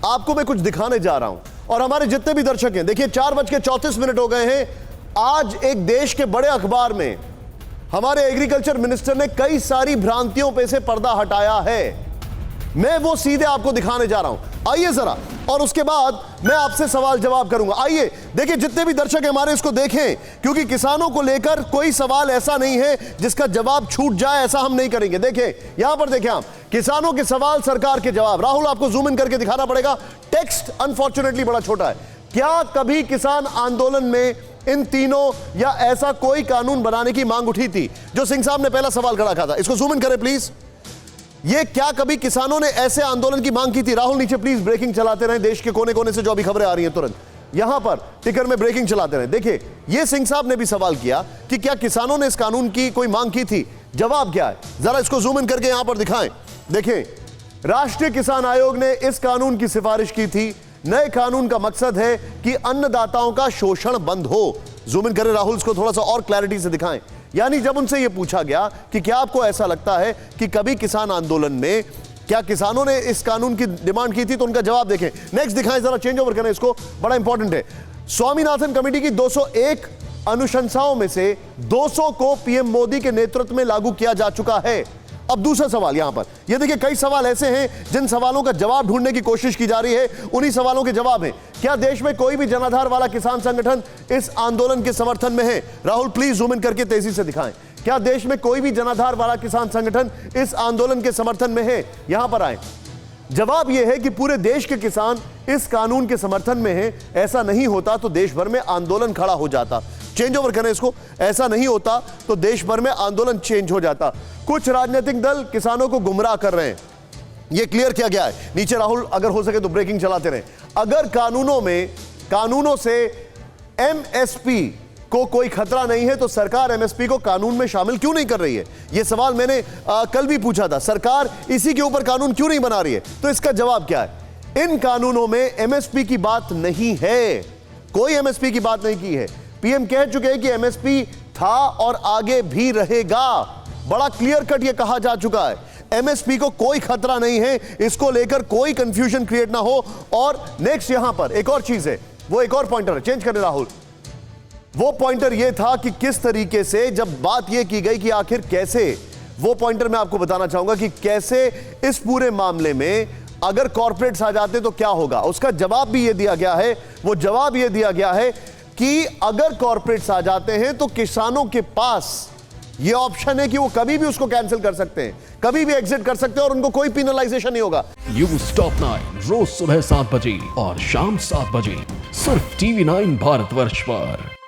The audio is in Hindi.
आपको मैं कुछ दिखाने जा रहा हूं और हमारे जितने भी दर्शक हैं, देखिए 4:34 हो गए हैं। आज एक देश के बड़े अखबार में हमारे एग्रीकल्चर मिनिस्टर ने कई सारी भ्रांतियों पे से पर्दा हटाया है। मैं वो सीधे आपको दिखाने जा रहा हूं, आइए जरा, और उसके बाद मैं आपसे सवाल जवाब करूंगा। आइए देखिए, जितने भी दर्शक हमारे इसको देखें, क्योंकि किसानों को लेकर कोई सवाल ऐसा नहीं है जिसका जवाब छूट जाए, ऐसा हम नहीं करेंगे। देखें यहां पर, देखें आप, किसानों के सवाल, सरकार के जवाब। राहुल आपको जूम इन करके दिखाना पड़ेगा, टेक्स्ट अनफॉर्चुनेटली बड़ा छोटा है। क्या कभी किसान आंदोलन में इन तीनों या ऐसा कोई कानून बनाने की मांग उठी थी? जो सिंह साहब ने पहला सवाल खड़ा किया था, इसको जूम इन करें प्लीज। ये क्या कभी किसानों ने ऐसे आंदोलन की मांग की थी? राहुल नीचे प्लीज ब्रेकिंग चलाते रहे, देश के कोने कोने से जो अभी खबरें आ रही हैं तुरंत यहां पर टिकर में ब्रेकिंग चलाते रहे। देखिए, ये सिंह साहब ने भी सवाल किया कि क्या किसानों ने इस कानून की कोई मांग की थी? जवाब क्या है, जरा इसको जूम इन करके यहां पर दिखाएं। देखिए, राष्ट्रीय किसान आयोग ने इस कानून की सिफारिश की थी। नए कानून का मकसद है कि अन्नदाताओं का शोषण बंद हो। जूम इन करें राहुल, इसको थोड़ा सा और क्लैरिटी से दिखाएं। यानी जब उनसे यह पूछा गया कि क्या आपको ऐसा लगता है कि कभी किसान आंदोलन में क्या किसानों ने इस कानून की डिमांड की थी, तो उनका जवाब देखें। नेक्स्ट दिखाएं, जरा चेंज ओवर करें इसको, बड़ा इंपॉर्टेंट है। स्वामीनाथन कमेटी की 201 अनुशंसाओं में से 200 को पीएम मोदी के नेतृत्व में लागू किया जा चुका है। अब दूसरा सवाल यहां पर, ये देखिए, कई सवाल ऐसे हैं जिन सवालों का जवाब ढूंढने की कोशिश की जा रही है। उन्हीं सवालों के जवाब हैं। क्या देश में कोई भी जनाधार वाला किसान संगठन इस आंदोलन के समर्थन में है? राहुल प्लीज जूम इन करके तेजी से दिखाएं। क्या देश में कोई भी जनाधार वाला किसान संगठन इस आंदोलन के समर्थन में है? यहां पर आए। जवाब यह है कि पूरे देश के किसान इस कानून के समर्थन में हैं। ऐसा नहीं होता तो देश भर में आंदोलन खड़ा हो जाता। चेंज ओवर करें इसको, ऐसा नहीं होता तो देश भर में आंदोलन चेंज हो जाता। कुछ राजनीतिक दल किसानों को गुमराह कर रहे हैं, यह क्लियर किया गया है। नीचे राहुल अगर हो सके तो ब्रेकिंग चलाते रहे। अगर कानूनों से एमएसपी को कोई खतरा नहीं है तो सरकार एमएसपी को कानून में शामिल क्यों नहीं कर रही है? यह सवाल मैंने कल भी पूछा था। सरकार इसी के ऊपर कानून क्यों नहीं बना रही है? तो इसका जवाब क्या है? इन कानूनों में एमएसपी की बात नहीं है, कोई एमएसपी की बात नहीं की है। पीएम कह चुके हैं कि एमएसपी था और आगे भी रहेगा। बड़ा क्लियर कट यह कहा जा चुका है, एमएसपी को कोई खतरा नहीं है, इसको लेकर कोई कंफ्यूजन क्रिएट ना हो। और नेक्स्ट यहां पर एक और चीज है, वो एक और पॉइंटर है, चेंज करें राहुल। वो पॉइंटर यह था कि किस तरीके से जब बात यह की गई कि आखिर कैसे, वो पॉइंटर मैं आपको बताना चाहूंगा कि कैसे इस पूरे मामले में अगर कॉर्पोरेट्स आ जाते तो क्या होगा। उसका जवाब भी यह दिया गया है, वो जवाब यह दिया गया है कि अगर कॉर्पोरेट्स आ जाते हैं तो किसानों के पास यह ऑप्शन है कि वो कभी भी उसको कैंसिल कर सकते हैं, कभी भी एग्जिट कर सकते हैं और उनको कोई पिनलाइजेशन नहीं होगा। न्यूज़ टॉप 9 रोज सुबह 7 बजे और शाम 7 बजे सिर्फ TV9 भारतवर्ष पर।